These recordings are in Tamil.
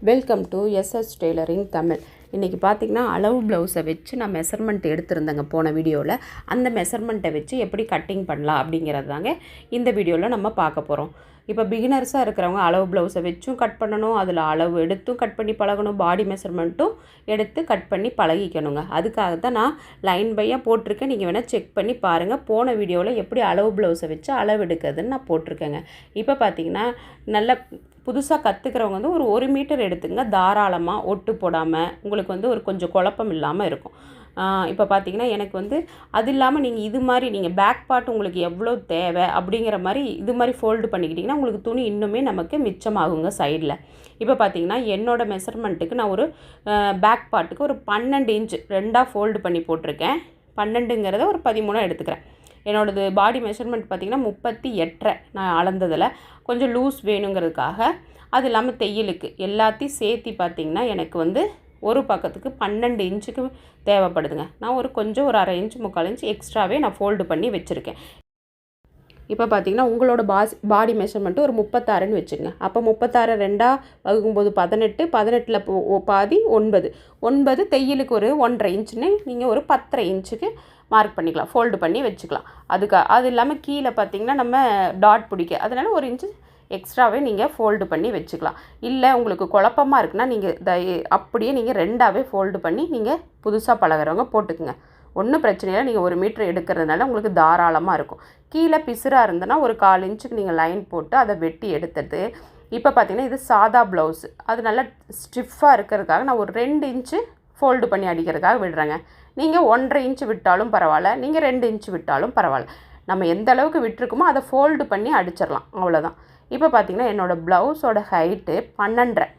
Welcome to SS tailoring Tamil. இன்றைக்கி பார்த்திங்கன்னா அளவு ப்ளவுஸை வச்சு நான் மெஷர்மெண்ட் எடுத்திருந்தேங்க போன வீடியோவில். அந்த மெஷர்மெண்ட்டை வச்சு எப்படி கட்டிங் பண்ணலாம் அப்படிங்கிறது தாங்க இந்த வீடியோவில் நம்ம பார்க்க போகிறோம். இப்போ பிகினர்ஸாக இருக்கிறவங்க அளவு ப்ளவுஸை வச்சும் கட் பண்ணணும், அதில் அளவு எடுத்தும் கட் பண்ணி பழகணும், பாடி மெஷர்மெண்ட்டும் எடுத்து கட் பண்ணி பழகிக்கணுங்க. அதுக்காக தான் நான் லைன் பையாக போட்டிருக்கேன். நீங்கள் வேணால் செக் பண்ணி பாருங்கள். போன வீடியோவில் எப்படி அளவு ப்ளவுஸை வச்சு அளவு எடுக்கிறதுன்னு நான் போட்டிருக்கேங்க. இப்போ பார்த்திங்கன்னா நல்ல புதுசாக கற்றுக்கிறவங்க வந்து ஒரு மீட்டர் எடுத்துங்க, தாராளமாக ஒட்டு போடாமல் உங்களுக்கு வந்து ஒரு கொஞ்சம் குழப்பம் இல்லாமல் இருக்கும். இப்போ பார்த்தீங்கன்னா எனக்கு வந்து அது இல்லாமல் நீங்கள் இது மாதிரி நீங்கள் பேக் பார்ட் உங்களுக்கு எவ்வளோ தேவை அப்படிங்கிற மாதிரி இது மாதிரி ஃபோல்டு பண்ணிக்கிட்டிங்கன்னா உங்களுக்கு துணி இன்னுமே நமக்கு மிச்சமாகுங்க சைடில். இப்போ பார்த்தீங்கன்னா என்னோடய மெஷர்மெண்ட்டுக்கு நான் ஒரு பேக் பார்ட்டுக்கு ஒரு 12 இன்ச்சு 2ஆக ஃபோல்டு பண்ணி போட்டிருக்கேன். 12ங்கிறத ஒரு 13 எடுத்துக்கிறேன். என்னோடது பாடி மெஷர்மெண்ட் பார்த்திங்கன்னா 38 நான் அளந்ததில் கொஞ்சம் லூஸ் வேணுங்கிறதுக்காக, அது இல்லாமல் தையலுக்கு எல்லாத்தையும் சேர்த்து பார்த்திங்கன்னா எனக்கு வந்து ஒரு பக்கத்துக்கு 12 இன்ச்சுக்கு தேவைப்படுதுங்க. நான் ஒரு 1/2 இன்ச்சு 3/4 இன்ச்சு எக்ஸ்ட்ராவே நான் ஃபோல்டு பண்ணி வச்சுருக்கேன். இப்போ பார்த்திங்கன்னா உங்களோட பாடி மெஷர்மெண்ட்டு ஒரு 36ன்னு வச்சுங்க. அப்போ 36 2ஆக வகுக்கும்போது 18, 18ல் பாதி 9 தையலுக்கு ஒரு 1/2 இன்ச்சுன்னு நீங்கள் ஒரு 10.5 இன்ச்சுக்கு மார்க் பண்ணிக்கலாம், ஃபோல்டு பண்ணி வச்சுக்கலாம். அது இல்லாமல் கீழே பார்த்திங்கன்னா நம்ம டாட் பிடிக்க, அதனால் 1 இன்ச்சு எக்ஸ்ட்ராவே நீங்கள் ஃபோல்டு பண்ணி வச்சுக்கலாம். இல்லை உங்களுக்கு குழப்பமாக இருக்குன்னா நீங்கள் அப்படியே நீங்கள் 2ஆகவே ஃபோல்டு பண்ணி நீங்கள் புதுசாக பழகிறவங்க போட்டுக்குங்க. ஒன்றும் பிரச்சனை இல்லை. நீங்கள் 1 மீட்டர் எடுக்கிறதுனால உங்களுக்கு தாராளமாக இருக்கும். கீழே பிசுறாக இருந்ததுன்னா ஒரு 1/4 இன்ச்சுக்கு நீங்கள் லைன் போட்டு அதை வெட்டி எடுத்துட்டு, இப்போ பார்த்திங்கன்னா இது சாதா ப்ளவுஸு, அது நல்லா ஸ்டிஃபாக இருக்கிறதுக்காக நான் ஒரு 2 இன்ச்சு ஃபோல்டு பண்ணி அடிக்கிறதுக்காக விடுறேங்க. நீங்கள் 1/2 இன்ச்சு விட்டாலும் பரவாயில்ல, நீங்கள் 2 இன்ச்சு விட்டாலும் பரவாயில்ல. நம்ம எந்த அளவுக்கு விட்டுருக்குமோ அதை ஃபோல்டு பண்ணி அடிச்சிடலாம், அவ்வளோதான். இப்போ பார்த்திங்கன்னா என்னோடய ப்ளவுஸோட ஹைட்டு 12.5.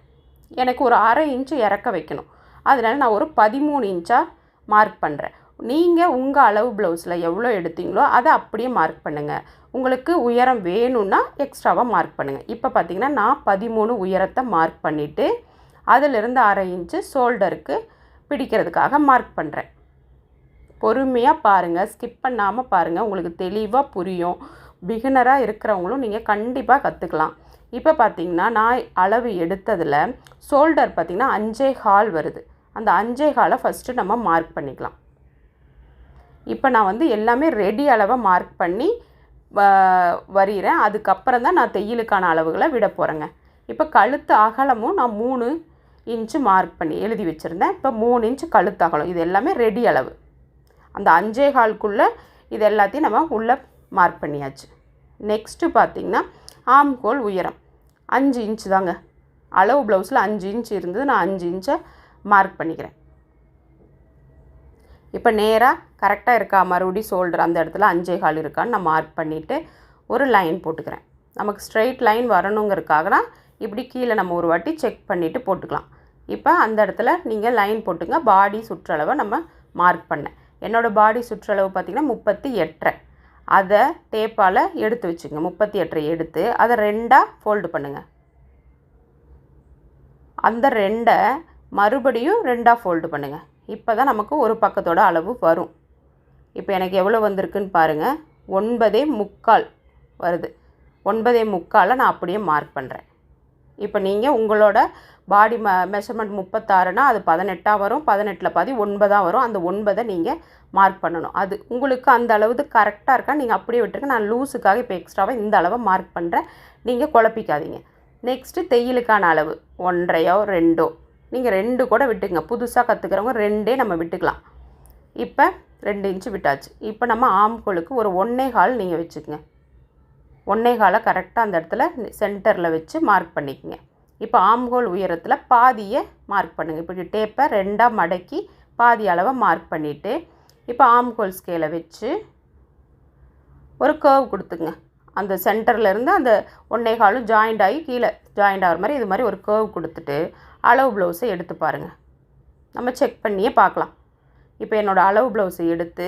எனக்கு ஒரு 1/2 இன்ச்சு இறக்க வைக்கணும். அதனால் நான் ஒரு 13 இன்ச்சாக மார்க் பண்ணுறேன். நீங்கள் உங்கள் அளவு ப்ளவுஸில் எவ்வளோ எடுத்தீங்களோ அதை அப்படியே மார்க் பண்ணுங்கள். உங்களுக்கு உயரம் வேணும்னா எக்ஸ்ட்ராவாக மார்க் பண்ணுங்கள். இப்போ பார்த்திங்கன்னா நான் 13 உயரத்தை மார்க் பண்ணிவிட்டு அதிலிருந்து 1/2 இன்ச்சு ஷோல்டருக்கு பிடிக்கிறதுக்காக மார்க் பண்ணுறேன். பொறுமையாக பாருங்கள், ஸ்கிப் பண்ணாமல் பாருங்கள், உங்களுக்கு தெளிவாக புரியும். பிகினராக இருக்கிறவங்களும் நீங்கள் கண்டிப்பாக கற்றுக்கலாம். இப்போ பார்த்திங்கன்னா நான் அளவு எடுத்ததில் ஷோல்டர் பார்த்திங்கன்னா 5.25 வருது. அந்த 5.25 ஃபஸ்ட்டு நம்ம மார்க் பண்ணிக்கலாம். இப்போ நான் வந்து எல்லாமே ரெடி அளவை மார்க் பண்ணி வரிகிறேன். அதுக்கப்புறம் தான் நான் தையலுக்கான அளவுகளை விட போகிறேங்க. இப்போ கழுத்து அகலமும் நான் 3 இன்ச்சு மார்க் பண்ணி எழுதி வச்சுருந்தேன். இப்போ 3 இன்ச்சு கழுத்து அகலம், இது எல்லாமே ரெடி அளவு. அந்த 5.25க்குள்ளே இது எல்லாத்தையும் நம்ம உள்ளே மார்க் பண்ணியாச்சு. நெக்ஸ்ட்டு பார்த்திங்கன்னா ஆம் ஹோல் உயரம் 5 இன்ச்சு தாங்க. அளவு ப்ளவுஸில் 5 இன்ச்சு இருந்தது, நான் 5 இன்ச்சை மார்க் பண்ணிக்கிறேன். இப்போ நேராக கரெக்டாக இருக்கா, மறுபடியும் ஷோல்டர் அந்த இடத்துல 5.25 இருக்கான்னு நான் மார்க் பண்ணிவிட்டு ஒரு லைன் போட்டுக்கிறேன். நமக்கு ஸ்ட்ரெயிட் லைன் வரணுங்கிறதுக்காகனா இப்படி கீழே நம்ம ஒரு வாட்டி செக் பண்ணிவிட்டு போட்டுக்கலாம். இப்போ அந்த இடத்துல நீங்கள் லைன் போட்டுங்க. பாடி சுற்றளவை நம்ம மார்க் பண்ணேன். என்னோடய பாடி சுற்றளவு பார்த்திங்கன்னா 38. அதை டேப்பால் எடுத்து வச்சுங்க. 38 எடுத்து அதை 2ஆக ஃபோல்டு பண்ணுங்கள். அந்த 2ஐ மறுபடியும் 2ஆக ஃபோல்டு பண்ணுங்கள். இப்போ தான் நமக்கு ஒரு பக்கத்தோட அளவு வரும். இப்போ எனக்கு எவ்வளோ வந்திருக்குன்னு பாருங்கள். 9.25 வருது. 9.25 நான் அப்படியே மார்க் பண்ணுறேன். இப்போ நீங்கள் உங்களோட பாடி மெஷர்மெண்ட் 36னா அது 18ஆக வரும். 18ல் பாதி 9ஆக வரும். அந்த 9ஐ நீங்கள் மார்க் பண்ணணும். அது உங்களுக்கு அந்த அளவுக்கு கரெக்டாக இருக்கா, நீங்கள் அப்படியே விட்டுருங்க. நான் லூஸுக்காக இப்போ எக்ஸ்ட்ராவாக இந்த அளவை மார்க் பண்ணுறேன். நீங்கள் குழப்பிக்காதீங்க. நெக்ஸ்ட்டு தையலுக்கான அளவு 1.5 2 நீங்கள் 2 கூட விட்டுக்குங்க. புதுசாக கற்றுக்கிறவங்க 2 நம்ம விட்டுக்கலாம். இப்போ 2 இன்ச்சு விட்டாச்சு. இப்போ நம்ம ஆம்கோலுக்கு ஒரு 1.25 நீங்கள் வச்சுக்கோங்க. 1.25 கரெக்டாக அந்த இடத்துல சென்டரில் வச்சு மார்க் பண்ணிக்கோங்க. இப்போ ஆம்ஹோல் உயரத்தில் பாதியை மார்க் பண்ணுங்கள். இப்படி டேப்பை 2ஆக மடக்கி பாதி அளவை மார்க் பண்ணிவிட்டு இப்போ ஆம்ஹோல் ஸ்கேலை வச்சு ஒரு கர்வ் கொடுத்துங்க. அந்த சென்டர்லேருந்து அந்த 1.25 ஜாயிண்ட் ஆகி கீழே ஜாயிண்ட் ஆகிற மாதிரி இது மாதிரி ஒரு கர்வ் கொடுத்துட்டு அளவு ப்ளவுஸை எடுத்து பாருங்கள். நம்ம செக் பண்ணியே பார்க்கலாம். இப்போ என்னோடய அளவு ப்ளவுஸை எடுத்து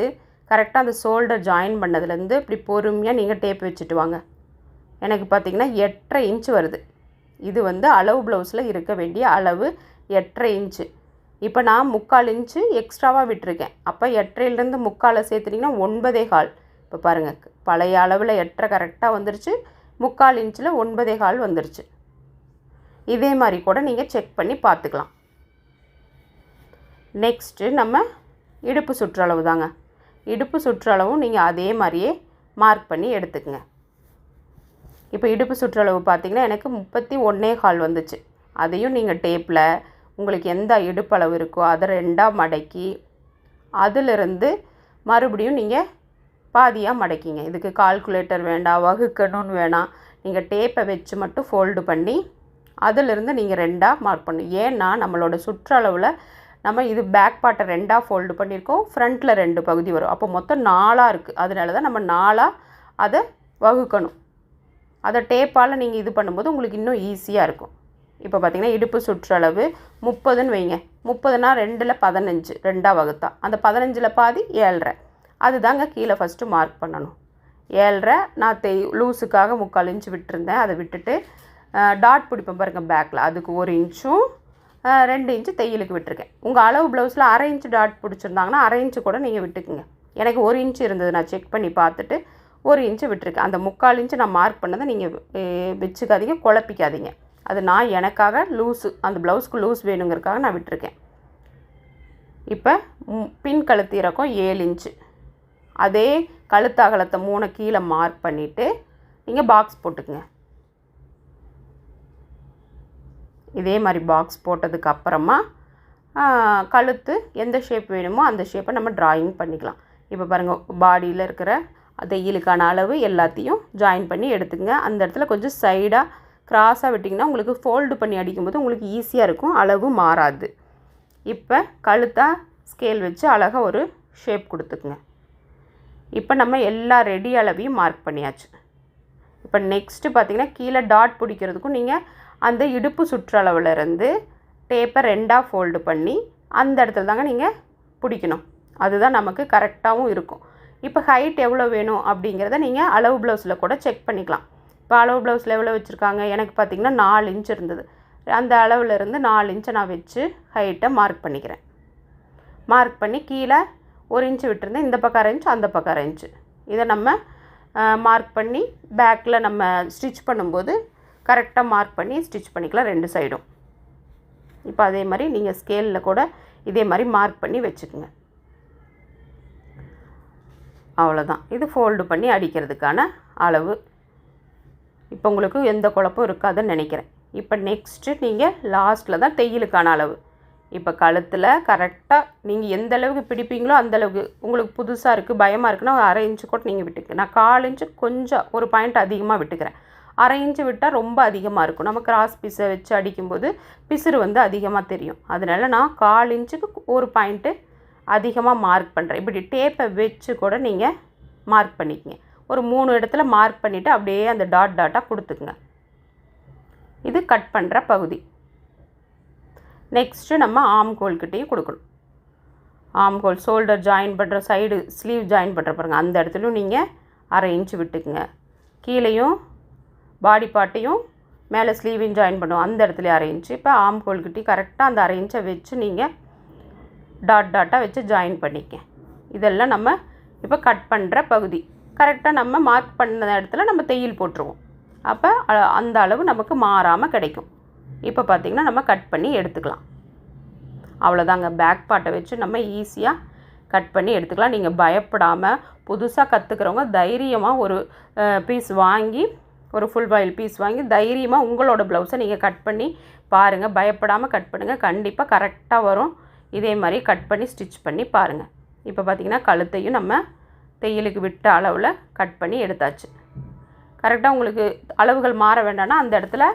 கரெக்டாக அந்த ஷோல்டர் ஜாயின் பண்ணதுலேருந்து இப்படி பொறுமையாக நீங்கள் டேப் வச்சுட்டு வாங்க. எனக்கு பார்த்திங்கன்னா 8.5 இன்ச்சு வருது. இது வந்து அளவு ப்ளவுஸில் இருக்க வேண்டிய அளவு 8.5 இன்ச்சு. இப்போ நான் 3/4 இன்ச்சு எக்ஸ்ட்ராவாக விட்டுருக்கேன். அப்போ 8.5லேருந்து 3/4 சேர்த்துட்டிங்கன்னா 9.25. இப்போ பாருங்கள், பழைய அளவில் 8.5 கரெக்டாக வந்துருச்சு. 3/4 இன்ச்சில் 9.25 வந்துருச்சு. இதே மாதிரி கூட நீங்கள் செக் பண்ணி பார்த்துக்கலாம். நெக்ஸ்ட்டு நம்ம இடுப்பு சுற்றளவு தாங்க. இடுப்பு சுற்றளவும் நீங்கள் அதே மாதிரியே மார்க் பண்ணி எடுத்துக்கங்க. இப்போ இடுப்பு சுற்றளவு பார்த்திங்கன்னா எனக்கு 31.25 வந்துச்சு. அதையும் நீங்கள் டேப்பில் உங்களுக்கு எந்த இடுப்பளவு இருக்கோ அதை 2ஆக மடக்கி அதிலிருந்து மறுபடியும் நீங்கள் பாதியாக மடக்கிங்க. இதுக்கு கால்குலேட்டர் வேண்டாம், வகுக்கணும்னு வேணாம். நீங்கள் டேப்பை வச்சு மட்டும் ஃபோல்டு பண்ணி அதிலிருந்து நீங்கள் 2ஆக மார்க் பண்ணணும். ஏன்னா நம்மளோட சுற்றளவில் நம்ம இது பேக் பார்ட்டை 2ஆக ஃபோல்டு பண்ணியிருக்கோம், ஃப்ரண்ட்டில் 2 பகுதி வரும். அப்போ மொத்தம் 4ஆக இருக்குது. அதனால தான் நம்ம 4ஆக அதை வகுக்கணும். அதை டேப்பால் நீங்கள் இது பண்ணும்போது உங்களுக்கு இன்னும் ஈஸியாக இருக்கும். இப்போ பார்த்திங்கன்னா இடுப்பு சுற்றளவு 30ன்னு வைங்க. 30னா 2ல் 15, 2ஆக வகுத்தா அந்த 15ல் பாதி 7.5. அதுதாங்க கீழே ஃபஸ்ட்டு மார்க் பண்ணணும். 7.5 நான் லூஸுக்காக 3/4 இன்ச்சு விட்டுருந்தேன். அதை விட்டுட்டு டாட் பிடிப்பேன் பாருங்கள் பேக்கில், அதுக்கு 1 இன்ச்சும் 2 இன்ச்சு தையலுக்கு விட்டுருக்கேன். உங்கள் அளவு ப்ளவுஸில் 1/2 இன்ச்சு டாட் பிடிச்சிருந்தாங்கன்னா 1/2 இன்ச்சு கூட நீங்கள் விட்டுக்குங்க. எனக்கு 1 இன்ச்சு இருந்தது, நான் செக் பண்ணி பார்த்துட்டு 1 இன்ச்சு விட்டுருக்கேன். அந்த 3/4 இன்ச்சு நான் மார்க் பண்ணதை நீங்கள் வச்சுக்காதீங்க, குழப்பிக்காதீங்க. அது நான் எனக்காக லூஸு, அந்த ப்ளவுஸ்க்கு லூஸ் வேணுங்கிறதுக்காக நான் விட்டுருக்கேன். இப்போ பின் கழுத்து இறக்கம் 7 இன்ச்சு. அதே கழுத்து அகலத்தை 3 கீழே மார்க் பண்ணிவிட்டு நீங்கள் பாக்ஸ் போட்டுக்குங்க. இதே மாதிரி பாக்ஸ் போட்டதுக்கு அப்புறமா கழுத்து எந்த ஷேப் வேணுமோ அந்த ஷேப்பை நம்ம ட்ராயிங் பண்ணிக்கலாம். இப்போ பாருங்கள், பாடியில் இருக்கிற தையலுக்கான அளவு எல்லாத்தையும் ஜாயின் பண்ணி எடுத்துக்கங்க. அந்த இடத்துல கொஞ்சம் சைடாக கிராஸாக விட்டிங்கன்னா உங்களுக்கு ஃபோல்டு பண்ணி அடிக்கும்போது உங்களுக்கு ஈஸியாக இருக்கும், அளவு மாறாது. இப்போ கழுத்தாக ஸ்கேல் வச்சு அழகாக ஒரு ஷேப் கொடுத்துக்குங்க. இப்போ நம்ம எல்லா ரெடி அளவையும் மார்க் பண்ணியாச்சு. இப்போ நெக்ஸ்ட்டு பார்த்திங்கன்னா கீழே டாட் பிடிக்கிறதுக்கும் நீங்கள் அந்த இடுப்பு சுற்றளவுலேருந்து டேப்பை 2ஆக ஃபோல்டு பண்ணி அந்த இடத்துல தாங்க நீங்கள் பிடிக்கணும். அதுதான் நமக்கு கரெக்டாகவும் இருக்கும். இப்போ ஹைட் எவ்வளோ வேணும் அப்படிங்கிறத நீங்கள் அளவு ப்ளவுஸில் கூட செக் பண்ணிக்கலாம். இப்போ அளவு ப்ளவுஸில் எவ்வளோ வச்சுருக்காங்க, எனக்கு பார்த்திங்கன்னா 4 இன்ச் இருந்தது. அந்த அளவுலேருந்து 4 இன்ச்சை நான் வச்சு ஹைட்டை மார்க் பண்ணிக்கிறேன். மார்க் பண்ணி கீழே 1 இன்ச்சு விட்டுருந்தேன், இந்த பக்கம் 1/2 இன்ச்சு, அந்த பக்கம் 1/2 இன்ச்சு. இதை நம்ம மார்க் பண்ணி பேக்கில் நம்ம ஸ்டிச் பண்ணும்போது கரெக்டாக மார்க் பண்ணி ஸ்டிச் பண்ணிக்கலாம் 2 சைடும். இப்போ அதே மாதிரி நீங்கள் ஸ்கேலில் கூட இதே மாதிரி மார்க் பண்ணி வச்சுக்கோங்க. அவ்வளோதான். இது ஃபோல்டு பண்ணி அடிக்கிறதுக்கான அளவு. இப்போ உங்களுக்கு எந்த குழப்பம் இருக்காதுன்னு நினைக்கிறேன். இப்போ நெக்ஸ்ட்டு நீங்கள் லாஸ்ட்டில் தான் தையலுக்கான அளவு. இப்போ கழுத்தில் கரெக்டாக நீங்கள் எந்த அளவுக்கு பிடிப்பீங்களோ அந்தளவுக்கு. உங்களுக்கு புதுசாக இருக்குது, பயமாக இருக்குன்னா 1/2 இன்ச்சு கூட நீங்கள் விட்டுக்க. நான் 1/4 இன்ச்சு கொஞ்சம் ஒரு பாயிண்ட் அதிகமாக விட்டுக்கிறேன். 1/2 இன்ச்சு விட்டால் ரொம்ப அதிகமாக இருக்கும். நம்ம கிராஸ் பீஸை வச்சு அடிக்கும்போது பிசுறு வந்து அதிகமாக தெரியும். அதனால் நான் 1/4 இன்ச்சுக்கு ஒரு பாயிண்ட்டு அதிகமாக மார்க் பண்ணுறேன். இப்படி டேப்பை வச்சு கூட நீங்கள் மார்க் பண்ணிக்கங்க. ஒரு 3 இடத்துல மார்க் பண்ணிவிட்டு அப்படியே அந்த டாட்டாக கொடுத்துக்குங்க. இது கட் பண்ணுற பகுதி. நெக்ஸ்ட்டு நம்ம ஆம்கோல்கிட்டையும் கொடுக்கணும். ஆம்கோல் ஷோல்டர் ஜாயின் பண்ணுற சைடு ஸ்லீவ் ஜாயின் பண்ணுற பாருங்கள், அந்த இடத்துலையும் நீங்கள் 1/2 இன்ச்சு விட்டுக்குங்க. கீழேயும் பாடி பார்ட்டையும் மேலே ஸ்லீவையும் ஜாயின் பண்ணுவோம், அந்த இடத்துல 1/2 இன்ச்சு. இப்போ ஆம்கோல்கிட்டே கரெக்டாக அந்த 1/2 இன்ச்சை வச்சு நீங்கள் டாட்டாக வச்சு ஜாயின் பண்ணிக்க. இதெல்லாம் நம்ம இப்போ கட் பண்ணுற பகுதி. கரெக்டாக நம்ம மார்க் பண்ண இடத்துல நம்ம தையல் போட்டுருவோம். அப்போ அந்த அளவு நமக்கு மாறாமல் கிடைக்கும். இப்போ பார்த்திங்கன்னா நம்ம கட் பண்ணி எடுத்துக்கலாம். அவ்வளோதாங்க. பேக் பார்ட்டை வச்சு நம்ம ஈஸியாக கட் பண்ணி எடுத்துக்கலாம். நீங்கள் பயப்படாமல் புதுசாக கற்றுக்கிறவங்க தைரியமாக ஒரு பீஸ் வாங்கி, ஒரு ஃபுல் பாயில் பீஸ் வாங்கி தைரியமாக உங்களோட ப்ளவுஸை நீங்கள் கட் பண்ணி பாருங்கள். பயப்படாமல் கட் பண்ணுங்கள், கண்டிப்பாக கரெக்டாக வரும். இதே மாதிரி கட் பண்ணி ஸ்டிச் பண்ணி பாருங்கள். இப்போ பார்த்திங்கன்னா கழுத்தையும் நம்ம தையலுக்கு விட்ட அளவில் கட் பண்ணி எடுத்தாச்சு. கரெக்டாக உங்களுக்கு அளவுகள் மாற வேண்டாம்னா அந்த இடத்துல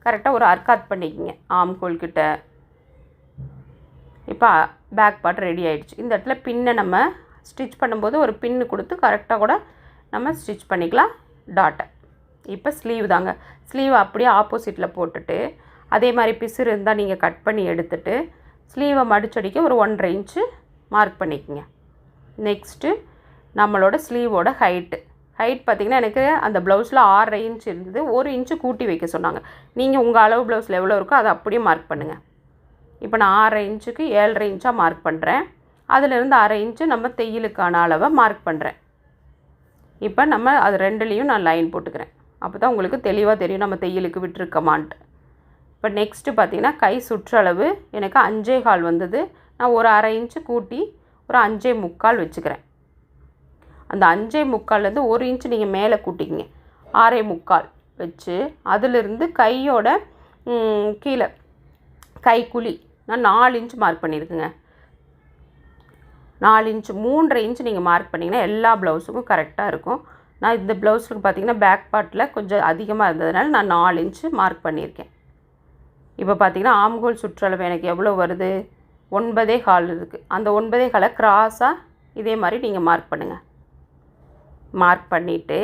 கரெக்டாக ஒரு அர்க்காத் பண்ணிக்கோங்க ஆம்கோல்கிட்ட. இப்போ பேக் பார்ட் ரெடி ஆகிடுச்சு. இந்த இடத்துல பின்னை நம்ம ஸ்டிச் பண்ணும்போது ஒரு பின்னு கொடுத்து கரெக்டாக கூட நம்ம ஸ்டிச் பண்ணிக்கலாம் டாட்டை. இப்போ ஸ்லீவ் தாங்க. ஸ்லீவ் அப்படியே ஆப்போசிட்டில் போட்டுட்டு அதே மாதிரி பிசுறு இருந்தால் நீங்கள் கட் பண்ணி எடுத்துகிட்டு ஸ்லீவை மடிச்சடிக்க ஒரு 1/2 இன்ச்சு மார்க் பண்ணிக்கோங்க. நெக்ஸ்ட்டு நம்மளோட ஸ்லீவோட ஹைட் பார்த்திங்கன்னா எனக்கு அந்த ப்ளவுஸில் 6.5 இன்ச் இருந்தது. 1 இன்ச்சு கூட்டி வைக்க சொன்னாங்க. நீங்கள் உங்கள் அளவு ப்ளவுஸில் எவ்வளோ இருக்கோ அதை அப்படியே மார்க் பண்ணுங்கள். இப்போ நான் 6.5 இன்ச்சுக்கு 7.5 இன்ச்சாக மார்க் பண்ணுறேன். அதிலிருந்து 1/2 இன்ச்சு நம்ம தையலுக்கான அளவை மார்க் பண்ணுறேன். இப்போ நம்ம அது ரெண்டுலேயும் நான் லைன் போட்டுக்கிறேன். அப்போ தான் உங்களுக்கு தெளிவாக தெரியும் நம்ம தையலுக்கு விட்டுருக்கமான்ட்டு. இப்போ நெக்ஸ்ட்டு பார்த்திங்கன்னா கை சுற்றளவு எனக்கு 5.25 வந்தது. நான் ஒரு அரை இன்ச்சு கூட்டி ஒரு 5.25 வச்சுக்கிறேன். அந்த 5.25லேருந்து 1 இன்ச்சு நீங்கள் மேலே கூட்டிக்கிங்க. 6.25 வச்சு அதிலிருந்து கையோட கீழே கைக்குழி நான் 4 இன்ச்சு மார்க் பண்ணியிருக்குங்க. 4 இன்ச்சு 3.5 இன்ச்சு நீங்கள் மார்க் பண்ணிங்கன்னா எல்லா ப்ளவுஸுக்கும் கரெக்டாக இருக்கும். நான் இந்த ப்ளவுஸுக்கு பார்த்திங்கன்னா பேக் பார்ட்டில் கொஞ்சம் அதிகமாக இருந்ததுனால நான் 4 இன்ச்சு மார்க் பண்ணியிருக்கேன். இப்போ பார்த்திங்கன்னா ஆம்ஹோல் சுற்றளவு எனக்கு எவ்வளோ வருது? 9.25 இருக்குது. அந்த 9.25 கிராஸாக இதே மாதிரி நீங்கள் மார்க் பண்ணுங்கள். மார்க் பண்ணிவிட்டு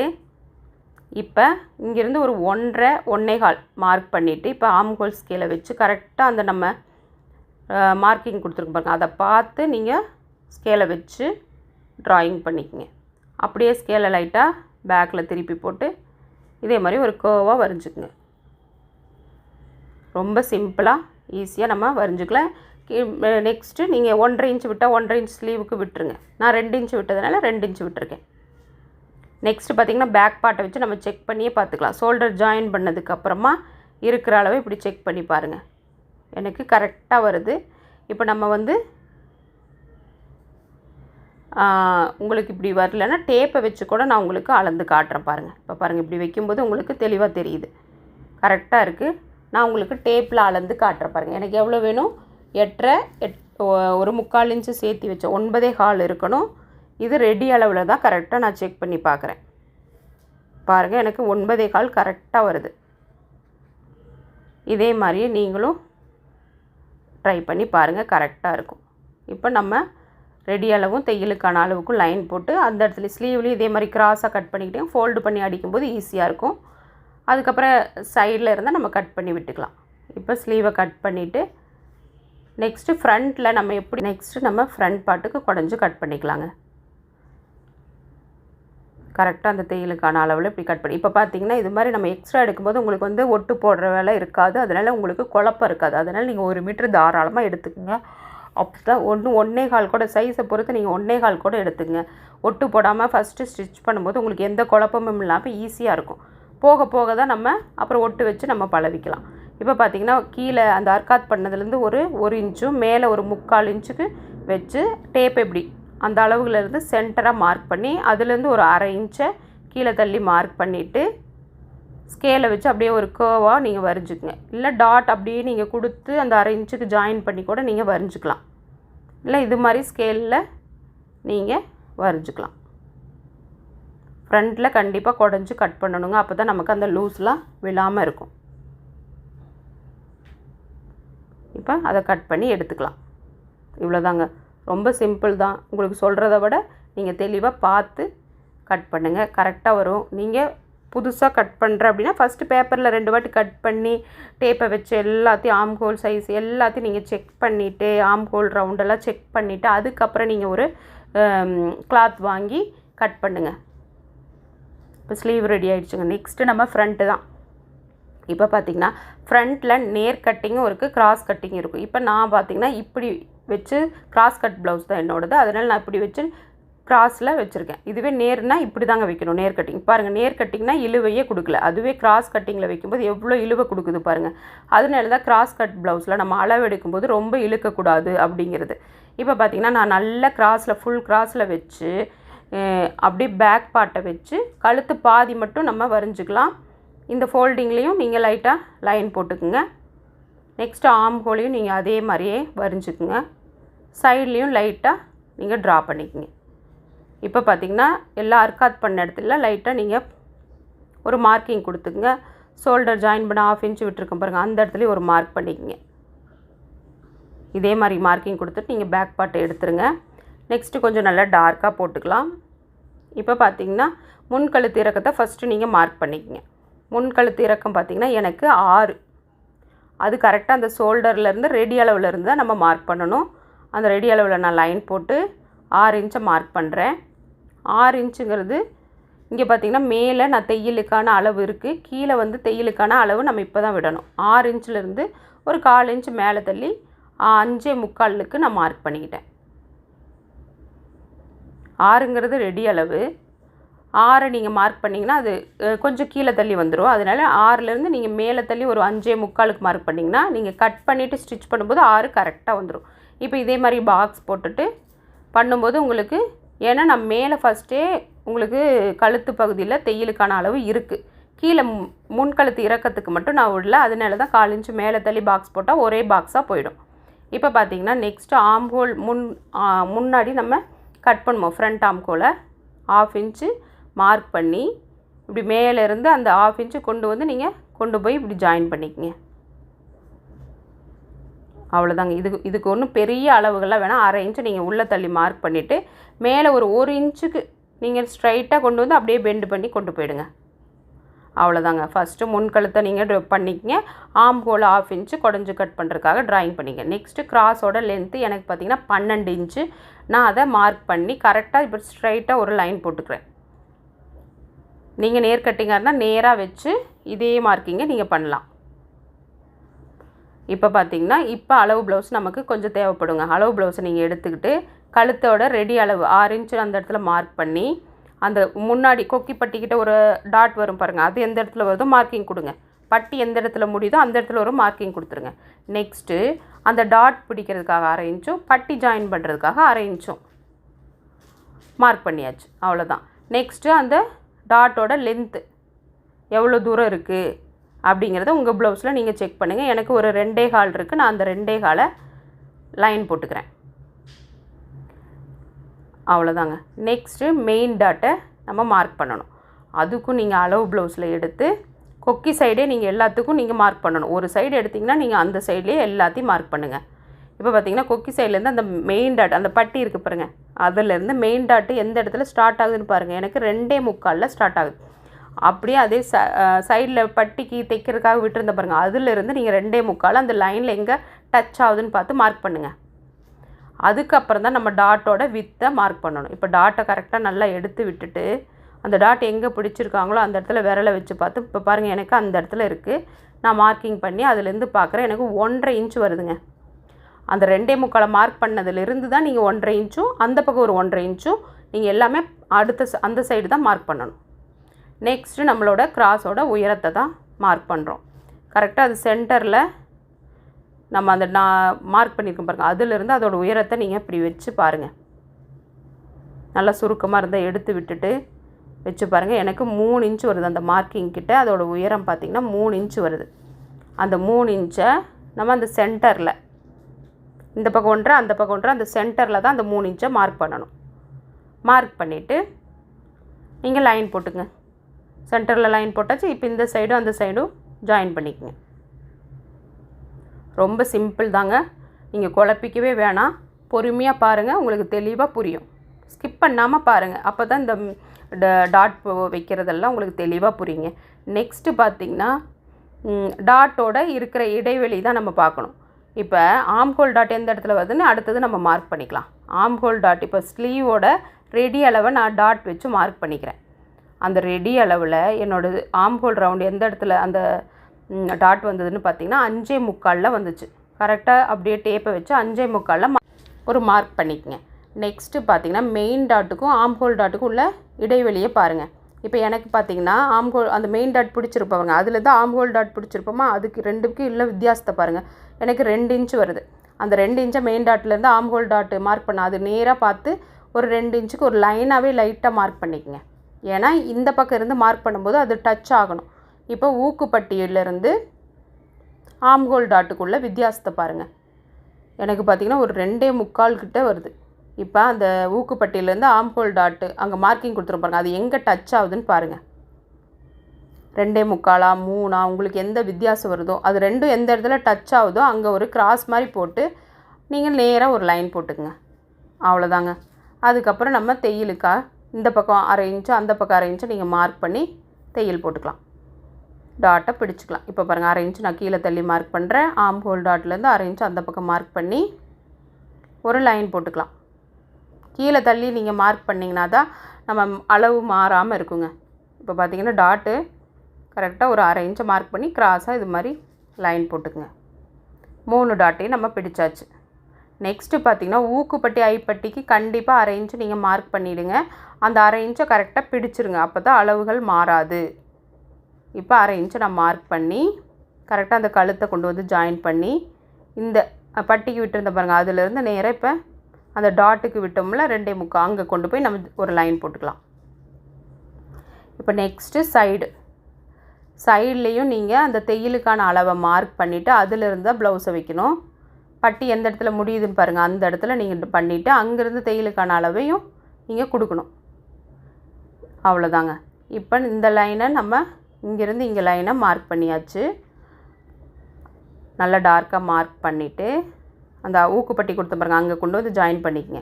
இப்போ இங்கேருந்து ஒரு 1.5 1.25 மார்க் பண்ணிவிட்டு இப்போ ஆம்ஹோல் ஸ்கேலை வச்சு கரெக்டாக அந்த நம்ம மார்க்கிங் கொடுத்துருக்கு பாருங்கள், அதை பார்த்து நீங்கள் ஸ்கேலை வச்சு ட்ராயிங் பண்ணிக்கோங்க. அப்படியே ஸ்கேலை லைட்டாக பேக்கில் திருப்பி போட்டு இதே மாதிரி ஒரு கர்வாக வரைஞ்சிக்குங்க. ரொம்ப சிம்பிளாக ஈஸியாக நம்ம வரைஞ்சிக்கலாம். நெக்ஸ்ட்டு நீங்கள் 1.5 இன்ச்சு விட்டால் 1.5 இன்ச் ஸ்லீவுக்கு விட்டுருங்க. நான் 2 இன்ச்சு விட்டதுனால 2 இன்ச்சு விட்டுருக்கேன். நெக்ஸ்ட்டு பார்த்திங்கன்னா பேக் பார்ட்டை வச்சு நம்ம செக் பண்ணியே பார்த்துக்கலாம். ஷோல்டர் ஜாயின் பண்ணதுக்கப்புறமா இருக்கிற அளவை இப்படி செக் பண்ணி பாருங்கள். எனக்கு கரெக்டாக வருது. இப்போ நம்ம வந்து உங்களுக்கு இப்படி வரலன்னா டேப்பை வச்சு கூட நான் உங்களுக்கு அளந்து காட்டுறேன் பாருங்கள். இப்போ பாருங்கள், இப்படி வைக்கும்போது உங்களுக்கு தெளிவாக தெரியுது, கரெக்டாக இருக்குது. நான் உங்களுக்கு டேப்பில் அளந்து காட்டுறேன் பாருங்கள். எனக்கு எவ்வளோ வேணும்? 8.5 ஒரு 3/4 இன்ச்சு சேர்த்து வச்சேன். 9.25 இருக்கணும். இது ரெடி அளவில் தான் கரெக்டாக நான் செக் பண்ணி பார்க்குறேன். பாருங்கள், எனக்கு 9.25 கரெக்டாக வருது. இதே மாதிரியே நீங்களும் ட்ரை பண்ணி பாருங்கள், கரெக்டாக இருக்கும். இப்போ நம்ம ரெடி அளவும் தையலுக்கான அளவுக்கும் லைன் போட்டு அந்த இடத்துல ஸ்லீவ்லேயும் இதே மாதிரி கிராஸாக கட் பண்ணிக்கிட்டே ஃபோல்டு பண்ணி அடிக்கும்போது ஈஸியாக இருக்கும். அதுக்கப்புறம் சைடில் இருந்தால் நம்ம கட் பண்ணி விட்டுக்கலாம். இப்போ ஸ்லீவை கட் பண்ணிவிட்டு நெக்ஸ்ட்டு ஃப்ரண்ட்டில் நம்ம எப்படி நம்ம ஃப்ரண்ட் பார்ட்டுக்கு குடஞ்சி கட் பண்ணிக்கலாங்க. கரெக்டாக அந்த தையலுக்கான அளவில் இப்படி கட் பண்ணி இப்போ பார்த்தீங்கன்னா இது மாதிரி நம்ம எக்ஸ்ட்ரா எடுக்கும்போது உங்களுக்கு வந்து ஒட்டு போடுற வேலை இருக்காது. அதனால் உங்களுக்கு குழப்பம் இருக்காது. அதனால் நீங்கள் 1 மீட்டர் தாராளமாக எடுத்துக்கோங்க. அப்போ தான் 1.25 கூட சைஸை பொறுத்து நீங்கள் 1.25 கூட எடுத்துங்க. ஒட்டு போடாமல் ஃபஸ்ட்டு ஸ்டிச் பண்ணும்போது உங்களுக்கு எந்த குழப்பமும் இல்லாமல் ஈஸியாக இருக்கும். போக போக தான் நம்ம அப்புறம் ஒட்டு வச்சு நம்ம பழவிக்கலாம். இப்போ பார்த்திங்கன்னா கீழே அந்த அர்க்காத் பண்ணதுலேருந்து ஒரு இன்ச்சும் மேலே ஒரு 3/4 இன்ச்சுக்கு வச்சு டேப் எப்படி அந்த அளவுலேருந்து சென்டராக மார்க் பண்ணி அதுலேருந்து ஒரு அரை இன்ச்சை கீழே தள்ளி மார்க் பண்ணிவிட்டு ஸ்கேலை வச்சு அப்படியே ஒரு கர்வாக நீங்கள் வரைஞ்சிக்குங்க. இல்லை டாட் அப்படியே நீங்கள் கொடுத்து அந்த அரை இன்ச்சுக்கு ஜாயின் பண்ணி கூட நீங்கள் வரைஞ்சிக்கலாம். இல்லை இது மாதிரி ஸ்கேலில் நீங்கள் வரைஞ்சிக்கலாம். ஃப்ரண்ட்டில் கண்டிப்பாக குடஞ்சி கட் பண்ணணுங்க. அப்போ தான் நமக்கு அந்த லூஸ்லாம் விழாமல் இருக்கும். இப்போ அதை கட் பண்ணி எடுத்துக்கலாம். இவ்வளோதாங்க, ரொம்ப சிம்பிள் தான். உங்களுக்கு சொல்கிறத விட நீங்கள் தெளிவாக பார்த்து கட் பண்ணுங்கள், கரெக்டாக வரும். நீங்கள் புதுசாக கட் பண்ணுற அப்படின்னா ஃபஸ்ட்டு பேப்பரில் 2 வாட்டி கட் பண்ணி டேப்பை வச்சு எல்லாத்தையும் ஆம் ஹோல் சைஸ் எல்லாத்தையும் நீங்கள் செக் பண்ணிவிட்டு ஆம் ஹோல் ரவுண்டெல்லாம் செக் பண்ணிவிட்டு அதுக்கப்புறம் நீங்கள் ஒரு கிளாத் வாங்கி கட் பண்ணுங்கள். இப்போ ஸ்லீவ் ரெடி ஆகிடுச்சுங்க. நெக்ஸ்ட்டு நம்ம ஃப்ரண்ட்டு தான். இப்போ பார்த்திங்கன்னா ஃப்ரண்ட்டில் நேர் கட்டிங்கும் இருக்குது, கிராஸ் கட்டிங்கும் இருக்கும். இப்போ நான் பார்த்திங்கன்னா இப்படி வச்சு கிராஸ் கட் ப்ளவுஸ் தான் என்னோடது. அதனால் நான் இப்படி வச்சு கிராஸில் வச்சுருக்கேன். இதுவே நேர்னால் இப்படி தாங்க வைக்கணும். நேர் கட்டிங் பாருங்கள், நேர் கட்டிங்னா இழுவையே கொடுக்கல. அதுவே கிராஸ் கட்டிங்கில் வைக்கும்போது எவ்வளோ இழுவை கொடுக்குது பாருங்கள். அதனால தான் கிராஸ் கட் ப்ளவுஸில் நம்ம அளவு எடுக்கும்போது ரொம்ப இழுக்கக்கூடாது அப்படிங்கிறது. இப்போ பார்த்திங்கன்னா நான் நல்ல கிராஸில் ஃபுல் கிராஸில் வச்சு அப்படியே பேக் பார்ட்டை வச்சு கழுத்து பாதி மட்டும் நம்ம வரைஞ்சிக்கலாம். இந்த ஃபோல்டிங்லேயும் நீங்கள் லைட்டாக லைன் போட்டுக்குங்க. நெக்ஸ்ட்டு ஆம் ஹோலையும் நீங்கள் அதே மாதிரியே வரைஞ்சிக்குங்க. சைட்லேயும் லைட்டாக நீங்கள் ட்ரா பண்ணிக்கோங்க. இப்போ பார்த்திங்கன்னா எல்லா அர்க்காத் பண்ண இடத்துல லைட்டாக நீங்கள் ஒரு மார்க்கிங் கொடுத்துக்குங்க. ஷோல்டர் ஜாயின் பண்ண 1/2 இன்ச் விட்டுருக்கோம் பாருங்கள், அந்த இடத்துலையும் ஒரு மார்க் பண்ணிக்கோங்க. இதே மாதிரி மார்க்கிங் கொடுத்துட்டு நீங்கள் பேக் பார்ட்டை எடுத்துருங்க. நெக்ஸ்ட்டு கொஞ்சம் நல்லா டார்க்காக போட்டுக்கலாம். இப்போ பார்த்திங்கன்னா முன்கழுத்து இறக்கத்தை ஃபஸ்ட்டு நீங்கள் மார்க் பண்ணிக்கோங்க. முன்கழுத்து இறக்கம் பார்த்திங்கன்னா எனக்கு 6. அது கரெக்டாக அந்த ஷோல்டர்லேருந்து ரெடி அளவுலேருந்து தான் நம்ம மார்க் பண்ணணும். அந்த ரெடி அளவில் நான் லைன் போட்டு 6 இன்ச்சை மார்க் பண்ணுறேன். 6 இன்ச்சுங்கிறது இங்கே பார்த்திங்கன்னா மேலே நான் தையலுக்கான அளவு இருக்குது, கீழே வந்து தையலுக்கான அளவு நம்ம இப்போ தான் விடணும். 6 இன்ச்சிலேருந்து ஒரு 1/4 இன்ச்சு மேலே தள்ளி 5.25க்கு நான் மார்க் பண்ணிக்கிட்டேன். 6ங்கிறது ரெடி அளவு. 6 நீங்கள் மார்க் பண்ணிங்கன்னா அது கொஞ்சம் கீழே தள்ளி வந்துடும். அதனால் 6லேருந்து நீங்கள் மேலே தள்ளி ஒரு 5.25க்கு மார்க் பண்ணிங்கன்னா நீங்கள் கட் பண்ணிவிட்டு ஸ்டிச் பண்ணும்போது 6 கரெக்டாக வந்துடும். இப்போ இதே மாதிரி பாக்ஸ் போட்டுட்டு பண்ணும்போது உங்களுக்கு, ஏன்னா நான் மேலே ஃபஸ்ட்டே உங்களுக்கு கழுத்து பகுதியில் தையலுக்கான அளவு இருக்குது, கீழே முன்கழுத்து இறக்கத்துக்கு மட்டும் நான் விடல. அதனால தான் 1/4 இன்ச்சு மேலே தள்ளி பாக்ஸ் போட்டால் ஒரே பாக்ஸாக போயிடும். இப்போ பார்த்திங்கன்னா நெக்ஸ்ட்டு ஆம்ஹோல் முன்னாடி நம்ம கட் பண்ணுவோம். ஃப்ரண்ட் ஆம்ஹோலை 1/2 இன்ச்சு மார்க் பண்ணி இப்படி மேலேருந்து அந்த 1/2 இன்ச்சு கொண்டு வந்து நீங்கள் கொண்டு போய் இப்படி ஜாயின் பண்ணிக்கங்க. அவ்வளோதாங்க. இதுக்கு ஒன்றும் பெரிய அளவுகள்லாம் வேணாம். 1/2 இன்ச்சு நீங்கள் உள்ளே தள்ளி மார்க் பண்ணிவிட்டு மேலே ஒரு 1 இன்ச்சுக்கு நீங்கள் ஸ்ட்ரைட்டாக கொண்டு வந்து அப்படியே பெண்டு பண்ணி கொண்டு போயிடுங்க. அவ்வளோதாங்க. ஃபஸ்ட்டு முன்கழுத்தை நீங்கள் பண்ணிக்கங்க. ஆம்ஹோல் 1/2 இன்ச்சு குடஞ்சி கட் பண்ணுறதுக்காக ட்ராயிங் பண்ணிங்க. நெக்ஸ்ட்டு கிராஸோட லென்த்து எனக்கு பார்த்திங்கன்னா 12 இன்ச்சு. நான் அதை மார்க் பண்ணி கரெக்டாக இப்போ ஸ்ட்ரைட்டாக ஒரு லைன் போட்டுக்கிறேன். நீங்கள் நேர் கட்டிங்காக இருந்தால் நேராக வச்சு இதே மார்க்கிங்கை நீங்கள் பண்ணலாம். இப்போ பார்த்திங்கன்னா இப்போ அளவு ப்ளவுஸ் நமக்கு கொஞ்சம் தேவைப்படுங்க. அளவு ப்ளவுஸை நீங்கள் எடுத்துக்கிட்டு கழுத்தோட ரெடி அளவு 6 இன்ச்சு அந்த இடத்துல மார்க் பண்ணி அந்த முன்னாடி கொக்கி பட்டிக்கிட்ட ஒரு டாட் வரும் பாருங்கள், அது எந்த இடத்துல வருதோ மார்க்கிங் கொடுங்க. பட்டி எந்த இடத்துல முடியுதோ அந்த இடத்துல ஒரு மார்க்கிங் கொடுத்துருங்க. நெக்ஸ்ட்டு அந்த டாட் பிடிக்கிறதுக்காக 1/2 இன்ச்சும் பட்டி ஜாயின் பண்ணுறதுக்காக 1/2 இன்ச்சும் மார்க் பண்ணியாச்சு. அவ்வளோதான். நெக்ஸ்ட்டு அந்த டாட்டோட லென்த்து எவ்வளோ தூரம் இருக்குது அப்படிங்கிறத உங்கள் ப்ளவுஸில் நீங்கள் செக் பண்ணுங்கள். எனக்கு ஒரு 2.25 இருக்குது. நான் அந்த 2.25 லைன் போட்டுக்கிறேன். அவ்வளோதாங்க. நெக்ஸ்ட்டு மெயின் டாட்டை நம்ம மார்க் பண்ணணும். அதுக்கும் நீங்கள் அளவு ப்ளவுஸில் எடுத்து கொக்கி சைடே நீங்கள் எல்லாத்துக்கும் நீங்கள் மார்க் பண்ணணும். ஒரு சைடு எடுத்திங்கன்னா நீங்கள் அந்த சைட்லேயே எல்லாத்தையும் மார்க் பண்ணுங்கள். இப்போ பார்த்திங்கன்னா கொக்கி சைட்லேருந்து அந்த மெயின் டாட் அந்த பட்டி இருக்குது பாருங்கள், அதிலேருந்து மெயின் டாட்டு எந்த இடத்துல ஸ்டார்ட் ஆகுதுன்னு பாருங்கள். எனக்கு 2.25 ஸ்டார்ட் ஆகுது. அப்படியே அதே சைடில் பட்டிக்கு தைக்கிறதுக்காக விட்டுருந்த பாருங்கள், அதிலேருந்து நீங்கள் 2.25 அந்த லைனில் எங்கே டச் ஆகுதுன்னு பார்த்து மார்க் பண்ணுங்கள். அதுக்கப்புறம் தான் நம்ம டாட்டோட வித்தை மார்க் பண்ணணும். இப்போ டாட்டை கரெக்டாக நல்லா எடுத்து விட்டுட்டு அந்த டாட் எங்கே பிடிச்சிருக்காங்களோ அந்த இடத்துல விரலை வச்சு பார்த்து இப்போ பாருங்கள் எனக்கு அந்த இடத்துல இருக்குது. நான் மார்க்கிங் பண்ணி அதுலேருந்து பார்க்குறேன். எனக்கு 1.5 இன்ச்சு வருதுங்க. அந்த 2.25 மார்க் பண்ணதுலேருந்து தான் நீங்கள் 1.5 இன்ச்சும் அந்த பக்கம் ஒரு 1.5 இன்ச்சும் நீங்கள் எல்லாமே அந்த சைடு தான் மார்க் பண்ணணும். நெக்ஸ்ட்டு நம்மளோட கிராஸோட உயரத்தை தான் மார்க் பண்ணுறோம். கரெக்டாக அது சென்டரில் நம்ம அந்த மார்க் பண்ணியிருக்கோம் பாருங்கள், அதிலிருந்து அதோடய உயரத்தை நீங்கள் இப்படி வச்சு பாருங்கள். நல்லா சுருக்கமாக இருந்தால் எடுத்து விட்டுட்டு வச்சு பாருங்கள். எனக்கு 3 இன்ச்சு வருது. அந்த மார்க்கிங் கிட்ட அதோடய உயரம் பார்த்திங்கன்னா 3 இன்ச்சு வருது. அந்த 3 இன்ச்சை நம்ம அந்த சென்டரில் இந்த பக்கம் 1 அந்த பக்கம் 1 அந்த சென்டரில் தான் அந்த 3 இன்ச்சை மார்க் பண்ணணும். மார்க் பண்ணிவிட்டு நீங்கள் லைன் போட்டுங்க. சென்டரில் லைன் போட்டாச்சு. இப்போ இந்த சைடும் அந்த சைடும் ஜாயின் பண்ணிக்கங்க. ரொம்ப சிம்பிள் தாங்க. நீங்கள் குழப்பிக்கவே வேணாம். பொறுமையாக பாருங்கள், உங்களுக்கு தெளிவாக புரியும். ஸ்கிப் பண்ணாமல் பாருங்கள். அப்போ தான் இந்த டாட் வைக்கிறதெல்லாம் உங்களுக்கு தெளிவாக புரியுங்க. நெக்ஸ்ட்டு பார்த்திங்கன்னா டாட்டோட இருக்கிற இடைவெளி தான் நம்ம பார்க்கணும். இப்போ ஆம்ஹோல் டாட் எந்த இடத்துல வருதுன்னு அடுத்தது நம்ம மார்க் பண்ணிக்கலாம். ஆம்ஹோல் டாட் இப்போ ஸ்லீவோட ரெடி அளவை நான் டாட் வச்சு மார்க் பண்ணிக்கிறேன். அந்த ரெடி அளவில் என்னோடய ஆம்ஹோல் ரவுண்டு எந்த இடத்துல அந்த டாட் வந்ததுன்னு பார்த்திங்கன்னா 5.25 வந்துச்சு. கரெக்டாக அப்படியே டேப்பை வச்சு 5.25 ஒரு மார்க் பண்ணிக்கங்க. நெக்ஸ்ட்டு பார்த்திங்கன்னா மெயின் டாட்டுக்கும் ஆம்ஹோல் டாட்டுக்கும் உள்ள இடைவெளியை பாருங்கள். இப்போ எனக்கு பார்த்திங்கன்னா ஆம்ஹோல் அந்த மெயின் டாட் பிடிச்சிருப்பாங்க, அதில் தான் ஆம்ஹோல் டாட் பிடிச்சிருப்போமா, அதுக்கு 2க்கும் இல்லை வித்தியாசத்தை பாருங்கள். எனக்கு 2 இன்ச்சு வருது. அந்த 2 இன்ச்சை மெயின் டாட்லேருந்து ஆம்ஹோல் டாட்டு மார்க் பண்ண அது நேராக பார்த்து ஒரு 2 இன்ச்சுக்கு ஒரு லைனாகவே லைட்டாக மார்க் பண்ணிக்கங்க. ஏன்னா இந்த பக்கம் இருந்து மார்க் பண்ணும்போது அது டச் ஆகணும். இப்போ ஊக்குப்பட்டியிலேருந்து ஆம்ஹோல் டாட்டுக்குள்ளே வித்தியாசத்தை பாருங்கள். எனக்கு பார்த்திங்கன்னா ஒரு 2.25 கிட்ட வருது. இப்போ அந்த ஊக்குப்பட்டியிலேருந்து ஆம்ஹோல் டாட்டு அங்கே மார்க்கிங் கொடுத்துருப்பாங்க, அது எங்கே டச் ஆகுதுன்னு பாருங்கள். 2.25 3 உங்களுக்கு எந்த வித்தியாசம் வருதோ அது ரெண்டும் எந்த இடத்துல டச் ஆகுதோ அங்கே ஒரு கிராஸ் மாதிரி போட்டு நீங்கள் நேராக ஒரு லைன் போட்டுக்குங்க. அவ்வளோதாங்க. அதுக்கப்புறம் நம்ம தையலுக்காக இந்த பக்கம் 1/2 இன்ச்சு அந்த பக்கம் 1/2 இன்ச்சு நீங்கள் மார்க் பண்ணி தையல் போட்டுக்கலாம். டாட்டை பிடிச்சிக்கலாம். இப்போ பாருங்கள் 1/2 இன்ச்சு நான் கீழே தள்ளி மார்க் பண்ணுறேன். ஆம்ஹோல் டாட்லேருந்து 1/2 இன்ச்சு அந்த பக்கம் மார்க் பண்ணி ஒரு லைன் போட்டுக்கலாம். கீழே தள்ளி நீங்கள் மார்க் பண்ணிங்கன்னா தான் நம்ம அளவு மாறாமல் இருக்குங்க. இப்போ பார்த்திங்கன்னா டாட்டு கரெக்டாக ஒரு 1/2 இன்ச்சை மார்க் பண்ணி கிராஸாக இது மாதிரி லைன் போட்டுக்குங்க. 3 டாட்டையும் நம்ம பிடிச்சாச்சு. நெக்ஸ்ட்டு பார்த்திங்கன்னா ஊக்குப்பட்டி ஐப்பட்டிக்கு கண்டிப்பாக 1/2 இன்ச்சு நீங்கள் மார்க் பண்ணிவிடுங்க. அந்த 1/2 இன்ச்சை கரெக்டாக பிடிச்சிருங்க, அப்போ தான் அளவுகள் மாறாது. இப்போ 1/2 இன்ச்சு நான் மார்க் பண்ணி கரெக்டாக அந்த கழுத்தை கொண்டு வந்து ஜாயின் பண்ணி இந்த பட்டிக்கு விட்டுருந்த பாருங்கள், அதுலேருந்து நேராக இப்போ அந்த டாட்டுக்கு விட்டோம்ல 2.75 அங்கே கொண்டு போய் நம்ம ஒரு லைன் போட்டுக்கலாம். இப்போ நெக்ஸ்ட்டு சைட்லேயும் நீங்கள் அந்த தையலுக்கான அளவை மார்க் பண்ணிவிட்டு அதிலிருந்து தான் ப்ளவுஸை வைக்கணும். பட்டி எந்த இடத்துல முடியுதுன்னு பாருங்கள், அந்த இடத்துல நீங்கள் பண்ணிவிட்டு அங்கேருந்து தையலுக்கான அளவையும் நீங்கள் கொடுக்கணும். அவ்வளோதாங்க. இப்போ இந்த லைனை நம்ம இங்கேருந்து இங்கே லைனை மார்க் பண்ணியாச்சு. நல்லா டார்க்காக மார்க் பண்ணிவிட்டு அந்த ஊக்குப்பட்டி கொடுத்த பாருங்கள், அங்கே கொண்டு வந்து ஜாயின் பண்ணிக்கங்க.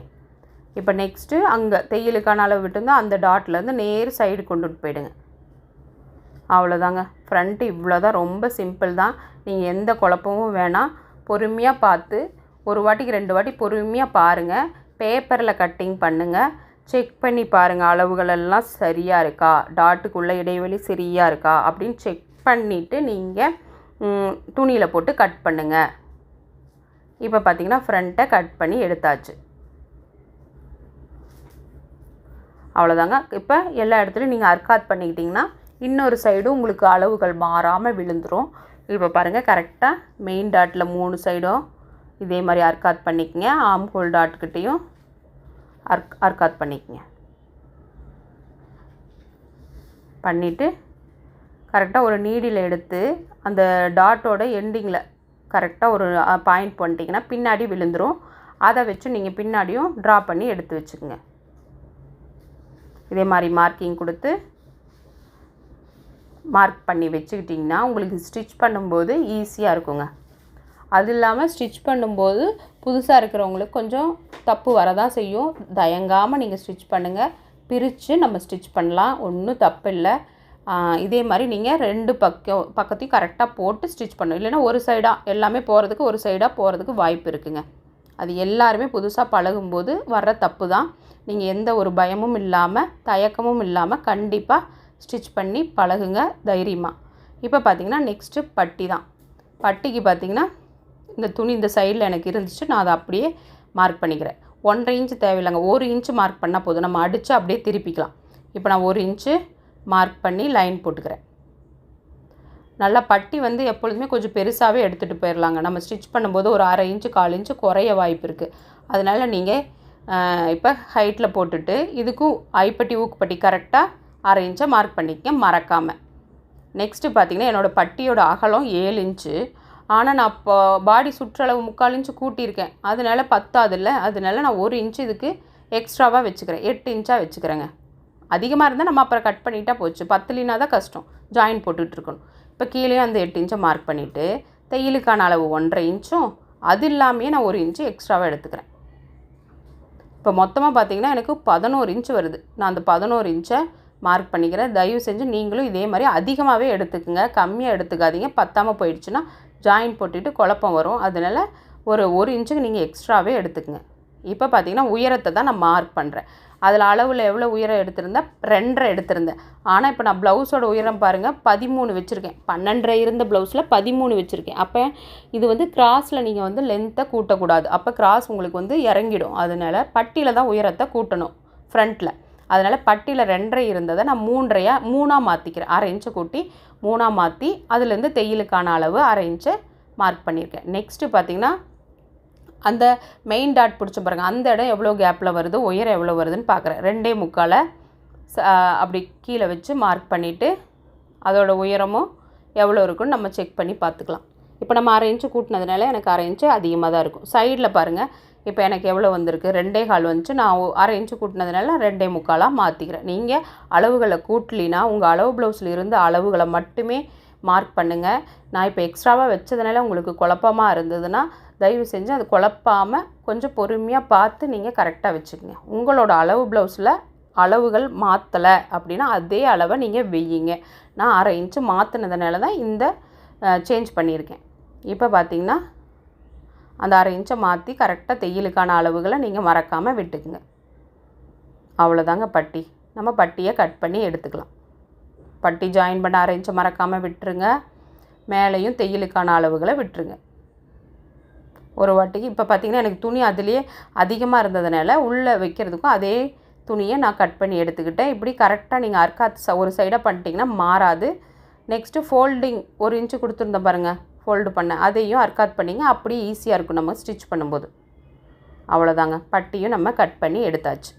இப்போ நெக்ஸ்ட்டு அங்கே தையலுக்கான அளவு விட்டுருந்தா அந்த டாட்லேருந்து நேர் சைடு கொண்டுட்டு போயிடுங்க. அவ்வளோதாங்க. ஃப்ரண்ட்டு இவ்வளோ தான், ரொம்ப சிம்பிள் தான். நீங்கள் எந்த குழப்பமும் வேணாம், பொறுமையாக பார்த்து ஒரு வாட்டிக்கு 2 வாட்டி பொறுமையாக பாருங்கள். பேப்பரில் கட்டிங் பண்ணுங்கள், செக் பண்ணி பாருங்கள் அளவுகளெல்லாம் சரியாக இருக்கா, டாட்டுக்குள்ளே இடைவெளி சரியாக இருக்கா அப்படின்னு செக் பண்ணிவிட்டு நீங்கள் துணியில் போட்டு கட் பண்ணுங்கள். இப்போ பார்த்திங்கன்னா ஃப்ரண்ட்டை கட் பண்ணி எடுத்தாச்சு. அவ்வளோதாங்க. இப்போ எல்லா இடத்துலையும் நீங்கள் அர்க்காத் பண்ணிக்கிட்டிங்கன்னா இன்னொரு சைடும் உங்களுக்கு அளவுகள் மாறாமல் விழுந்துடும். இப்போ பாருங்கள், கரெக்டாக மெயின் டாட்டில் 3 சைடும் இதே மாதிரி அர்க்காத் பண்ணிக்கங்க. ஆம் ஹோல் டாட்கிட்டையும் அர்க்காத் பண்ணிக்கங்க. பண்ணிவிட்டு கரெக்டாக ஒரு நீடில் எடுத்து அந்த டாட்டோட எண்டிங்கில் கரெக்டாக ஒரு பாயிண்ட் பண்ணிட்டீங்கன்னா பின்னாடி விழுந்துடும். அதை வச்சு நீங்கள் பின்னாடியும் ட்ரா பண்ணி எடுத்து வச்சுக்கோங்க. இதே மாதிரி மார்க்கிங் கொடுத்து மார்க் பண்ணி வச்சுக்கிட்டிங்கன்னா உங்களுக்கு ஸ்டிச் பண்ணும்போது ஈஸியாக இருக்குங்க. அது இல்லாமல் ஸ்டிச் பண்ணும்போது புதுசாக இருக்கிறவங்களுக்கு கொஞ்சம் தப்பு வரதான் செய்யும். தயங்காமல் நீங்கள் ஸ்டிச் பண்ணுங்கள். பிரித்து நம்ம ஸ்டிச் பண்ணலாம், ஒன்றும் தப்பு இல்லை. இதே மாதிரி நீங்கள் 2 பக்கத்தையும் கரெக்டாக போட்டு ஸ்டிச் பண்ணணும். இல்லைன்னா ஒரு சைடாக எல்லாமே போகிறதுக்கு ஒரு சைடாக போகிறதுக்கு வாய்ப்பு இருக்குங்க. அது எல்லாருமே புதுசாக பழகும்போது வர்ற தப்பு தான். நீங்கள் எந்த ஒரு பயமும் இல்லாமல் தயக்கமும் இல்லாமல் கண்டிப்பாக ஸ்டிச் பண்ணி பழகுங்க தைரியமாக. இப்போ பார்த்திங்கன்னா நெக்ஸ்ட்டு பட்டி தான். பட்டிக்கு பார்த்திங்கன்னா இந்த துணி இந்த சைடில் எனக்கு இருந்துச்சு, நான் அதை அப்படியே மார்க் பண்ணிக்கிறேன். 1.5 இன்ச்சு தேவையில்லைங்க, 1 இன்ச்சு மார்க் பண்ணால் போதும். நம்ம அடித்து அப்படியே திருப்பிக்கலாம். இப்போ நான் 1 இன்ச்சு மார்க் பண்ணி லைன் போட்டுக்கிறேன். நல்லா பட்டி வந்து எப்பொழுதுமே கொஞ்சம் பெருசாகவே எடுத்துகிட்டு போயிடலாங்க. நம்ம ஸ்டிச் பண்ணும்போது ஒரு 1/2 இன்ச்சு 1/4 இன்ச்சு குறைய வாய்ப்பு இருக்குது. அதனால் நீங்கள் இப்போ ஹைட்டில் போட்டுட்டு இதுக்கும் ஐப்பட்டி ஊக்குப்பட்டி கரெக்டாக 1/2 இன்ச்சை மார்க் பண்ணிக்கங்க மறக்காமல். நெக்ஸ்ட்டு பார்த்திங்கன்னா என்னோடய பட்டியோட அகலம் 7 இன்ச்சு. ஆனால் நான் இப்போ பாடி சுற்றளவு 3/4 இன்ச்சு கூட்டியிருக்கேன். அதனால் பத்தாதில்ல, அதனால நான் 1 இன்ச்சு இதுக்கு எக்ஸ்ட்ராவாக வச்சுக்கிறேன். 8 இன்ச்சாக வச்சுக்கிறேங்க. அதிகமாக இருந்தால் நம்ம அப்புறம் கட் பண்ணிட்டா போச்சு, பத்தலினா தான் கஷ்டம், ஜாயின் போட்டுட்ருக்கணும். இப்போ கீழே அந்த 8 இன்ச்சை மார்க் பண்ணிவிட்டு தையலுக்கான அளவு 1.5 இன்ச்சும் அது இல்லாமையே நான் 1 இன்ச்சு எக்ஸ்ட்ராவாக எடுத்துக்கிறேன். இப்போ மொத்தமாக பார்த்திங்கன்னா எனக்கு 11 இன்ச்சு வருது. நான் அந்த 11 இன்ச்சை மார்க் பண்ணிக்கிறேன். தயவு செஞ்சு நீங்களும் இதே மாதிரி அதிகமாகவே எடுத்துக்குங்க, கம்மியாக எடுத்துக்காதீங்க. பத்தாமல் போயிடுச்சுன்னா ஜாயின் போட்டுட்டு குழப்பம் வரும். அதனால் ஒரு 1 இன்ச்சுக்கு நீங்கள் எக்ஸ்ட்ராவே எடுத்துக்குங்க. இப்போ பார்த்திங்கன்னா உயரத்தை தான் நான் மார்க் பண்ணுறேன். அதில் அளவில் எவ்வளோ உயரம் எடுத்திருந்தேன், 2.5 எடுத்திருந்தேன். ஆனால் இப்போ நான் ப்ளவுஸோட உயரம் பாருங்கள் 13 வச்சுருக்கேன். 12.5 இருந்த ப்ளவுஸில் 13 வச்சுருக்கேன். அப்போ இது வந்து கிராஸில் நீங்கள் வந்து லென்த்தை கூட்டக்கூடாது, அப்போ கிராஸ் உங்களுக்கு வந்து இறங்கிடும். அதனால் பட்டியில் தான் உயரத்தை கூட்டணும் ஃப்ரண்ட்டில். அதனால் பட்டியில் 2.5 இருந்ததை நான் 3.5 மாற்றிக்கிறேன். 1/2 இன்ச்சை கூட்டி 3 மாற்றி அதுலேருந்து தையலுக்கான அளவு 1/2 இன்ச்சை மார்க் பண்ணியிருக்கேன். நெக்ஸ்ட்டு பார்த்திங்கன்னா அந்த மெயின் டாட் பிடிச்ச பாருங்கள், அந்த இடம் எவ்வளோ கேப்பில் வருது, உயரம் எவ்வளோ வருதுன்னு பார்க்குறேன். 2.75 அப்படி கீழே வச்சு மார்க் பண்ணிவிட்டு அதோட உயரமும் எவ்வளோ இருக்குன்னு நம்ம செக் பண்ணி பார்த்துக்கலாம். இப்போ நம்ம 1/2 இன்ச்சு கூட்டினதுனால எனக்கு 1/2 இன்ச்சு அதிகமாக தான் இருக்கும். சைடில் பாருங்கள், இப்போ எனக்கு எவ்வளோ வந்திருக்கு, 2.25 வந்துச்சு. நான் 1/2 இன்ச்சு கூட்டினதுனால 2.75 மாற்றிக்கிறேன். நீங்கள் அளவுகளை கூட்டலினா உங்கள் அளவு ப்ளவுஸில் இருந்த அளவுகளை மட்டுமே மார்க் பண்ணுங்கள். நான் இப்போ எக்ஸ்ட்ராவாக வச்சதுனால உங்களுக்கு குழப்பமாக இருந்ததுன்னா தயவு செஞ்சு அது குழப்பாமல் கொஞ்சம் பொறுமையாக பார்த்து நீங்கள் கரெக்டாக வச்சுக்கோங்க. உங்களோட அளவு ப்ளவுஸில் அளவுகள் மாற்றலை அப்படின்னா அதே அளவை நீங்கள் வெய்யிங்க. நான் 1/2 இன்ச்சு மாற்றினதுனால தான் இந்த சேஞ்ச் பண்ணியிருக்கேன். இப்போ பார்த்திங்கன்னா அந்த 1/2 இன்ச்சை மாற்றி கரெக்டாக தையலுக்கான அளவுகளை நீங்கள் மறக்காமல் விட்டுக்குங்க. அவ்வளோதாங்க பட்டி. நம்ம பட்டியை கட் பண்ணி எடுத்துக்கலாம். பட்டி ஜாயின் பண்ண 1/2 இன்ச்சை மறக்காமல் விட்டுருங்க. மேலேயும் தையலுக்கான அளவுகளை விட்டுருங்க. ஒரு வாட்டிக்கு இப்போ பார்த்திங்கன்னா எனக்கு துணி அதிலே அதிகமாக இருந்ததுனால உள்ளே வைக்கிறதுக்கும் அதே துணியை நான் கட் பண்ணி எடுத்துக்கிட்டேன். இப்படி கரெக்டாக நீங்கள் அர்க்காத் ஒரு சைடாக பண்ணிட்டீங்கன்னா மாறாது. நெக்ஸ்ட்டு ஃபோல்டிங் 1 இன்ச்சு கொடுத்துருந்தேன் பாருங்கள், ஃபோல்டு பண்ண அதையும் அர்க்காத் பண்ணிங்க. அப்படியே ஈஸியாக இருக்கும் நம்ம ஸ்டிச் பண்ணும்போது. அவ்வளோதாங்க, பட்டியும் நம்ம கட் பண்ணி எடுத்தாச்சு.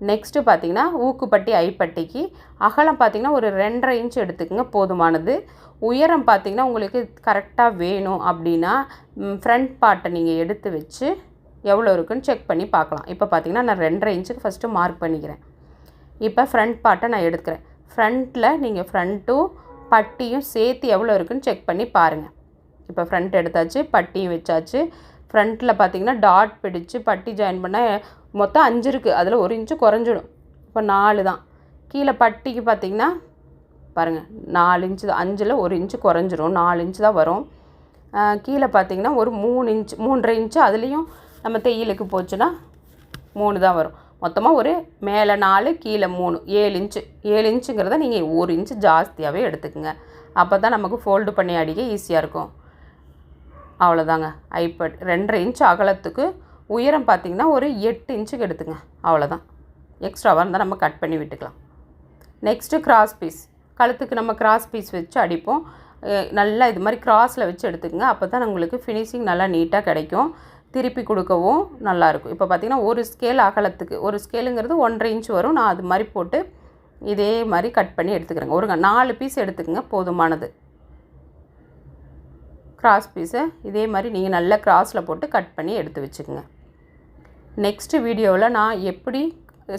நெக்ஸ்ட்டு பார்த்திங்கன்னா ஊக்குப்பட்டி ஐப்பட்டிக்கு அகலம் பார்த்திங்கன்னா ஒரு 2.5 இன்ச் எடுத்துக்கங்க போதுமானது. உயரம் பார்த்திங்கன்னா உங்களுக்கு கரெக்டாக வேணும் அப்படின்னா ஃப்ரண்ட் பார்ட்டை நீங்கள் எடுத்து வச்சு எவ்வளோ இருக்குன்னு செக் பண்ணி பார்க்கலாம். இப்போ பார்த்திங்கன்னா நான் 2.5 இன்ச்சுக்கு ஃபஸ்ட்டு மார்க் பண்ணிக்கிறேன். இப்போ ஃப்ரண்ட் பார்ட்டை நான் எடுத்துக்கிறேன். ஃப்ரண்ட்டில் நீங்கள் ஃப்ரண்ட்டும் பட்டியும் சேர்த்து எவ்வளோ இருக்குன்னு செக் பண்ணி பாருங்கள். இப்போ ஃப்ரண்ட் எடுத்தாச்சு, பட்டியும் வச்சாச்சு. ஃப்ரண்ட்டில் பார்த்திங்கன்னா டாட் பிடிச்சி பட்டி ஜாயின் பண்ண மொத்தம் 5 இருக்குது. அதில் 1 இன்ச்சு குறைஞ்சிடும். இப்போ 4 தான். கீழே பட்டிக்கு பார்த்திங்கன்னா பாருங்கள் 4 இன்ச்சு தான். 5ல் 1 இன்ச்சு குறைஞ்சிரும், 4 இன்ச்சு தான் வரும். கீழே பார்த்திங்கன்னா ஒரு 3 இன்ச்சு 3.5 இன்ச்சு அதுலேயும் நம்ம தையலுக்கு போச்சுன்னா 3 தான் வரும். மொத்தமாக ஒரு மேலே 4 கீழே 3 7 இன்ச்சு. 7 இன்ச்சுங்கிறத நீங்கள் 1 இன்ச்சு ஜாஸ்தியாகவே எடுத்துக்கோங்க. அப்போ தான் நமக்கு ஃபோல்டு பண்ணி அடிக்க ஈஸியாக இருக்கும். அவ்வளோதாங்க. ஐப்பட் 2.5 இன்ச்சு அகலத்துக்கு உயரம் பார்த்திங்கன்னா ஒரு 8 இன்ச்சுக்கு எடுத்துங்க. அவ்வளோதான். எக்ஸ்ட்ராவாக இருந்தால் நம்ம கட் பண்ணி விட்டுக்கலாம். Next cross piece. கழுத்துக்கு நம்ம கிராஸ் பீஸ் வச்சு அடிப்போம். நல்லா இது மாதிரி கிராஸில் வச்சு எடுத்துக்கங்க. அப்போ தான் உங்களுக்கு ஃபினிஷிங் நல்லா நீட்டாக கிடைக்கும். திருப்பி கொடுக்கவும் நல்லாயிருக்கும். இப்போ பார்த்திங்கன்னா ஒரு ஸ்கேல் அகலத்துக்கு, ஒரு ஸ்கேலுங்கிறது 1.5 இன்ச்சு வரும். நான் அது மாதிரி போட்டு இதே மாதிரி கட் பண்ணி எடுத்துக்கிறேங்க. ஒரு 4 பீஸ் எடுத்துக்கங்க போதுமானது. கிராஸ் பீஸை இதே மாதிரி நீங்கள் நல்லா கிராஸில் போட்டு கட் பண்ணி எடுத்து வச்சுக்கோங்க. நெக்ஸ்ட்டு வீடியோவில் நான் எப்படி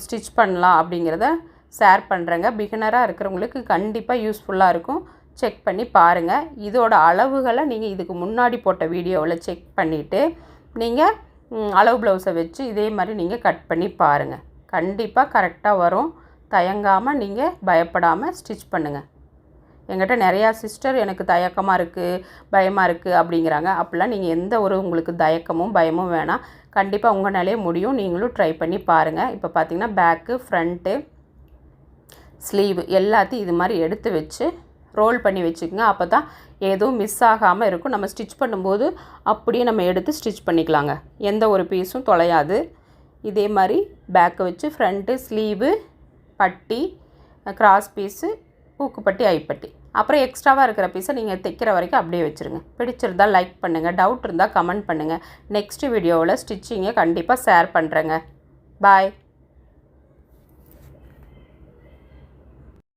ஸ்டிச் பண்ணலாம் அப்படிங்கிறத ஷேர் பண்ணுறேங்க. பிகினராக இருக்கிறவங்களுக்கு கண்டிப்பாக யூஸ்ஃபுல்லாக இருக்கும். செக் பண்ணி பாருங்கள். இதோட அளவுகளை நீங்கள் இதுக்கு முன்னாடி போட்ட வீடியோவில் செக் பண்ணிவிட்டு நீங்கள் அளவு ப்ளவுஸை வச்சு இதே மாதிரி நீங்கள் கட் பண்ணி பாருங்கள். கண்டிப்பாக கரெக்டாக வரும். தயங்காமல் நீங்கள் பயப்படாமல் ஸ்டிச் பண்ணுங்கள். என்கிட்ட நிறையா சிஸ்டர் எனக்கு தயக்கமாக இருக்குது, பயமாக இருக்குது அப்படிங்கிறாங்க. அப்படிலாம் நீங்கள் எந்த ஒரு உங்களுக்கு தயக்கமும் பயமும் வேணாம். கண்டிப்பாக உங்களாலே முடியும். நீங்களும் ட்ரை பண்ணி பாருங்கள். இப்போ பார்த்திங்கன்னா பேக்கு, ஃப்ரண்ட்டு, ஸ்லீவ் எல்லாத்தையும் இது மாதிரி எடுத்து வச்சு ரோல் பண்ணி வச்சுக்கோங்க. அப்போ தான் எதுவும் மிஸ் ஆகாமல் இருக்கும். நம்ம ஸ்டிச் பண்ணும்போது அப்படியே நம்ம எடுத்து ஸ்டிச் பண்ணிக்கலாங்க. எந்த ஒரு பீஸும் தொலையாது. இதே மாதிரி பேக்கை வச்சு ஃப்ரண்ட்டு, ஸ்லீவு, பட்டி, கிராஸ் பீஸு, ஊக்குப்பட்டி, ஐப்பட்டி, அப்புறம் எக்ஸ்ட்ராவாக இருக்கிற பீஸை நீங்கள் தைக்கிற வரைக்கும் அப்படியே வச்சுருங்க. பிடிச்சிருந்தால் லைக் பண்ணுங்கள். டவுட் இருந்தால் கமெண்ட் பண்ணுங்கள். நெக்ஸ்ட் வீடியோவில் ஸ்டிச்சிங்கை கண்டிப்பாக ஷேர் பண்ணுறேங்க. பாய்.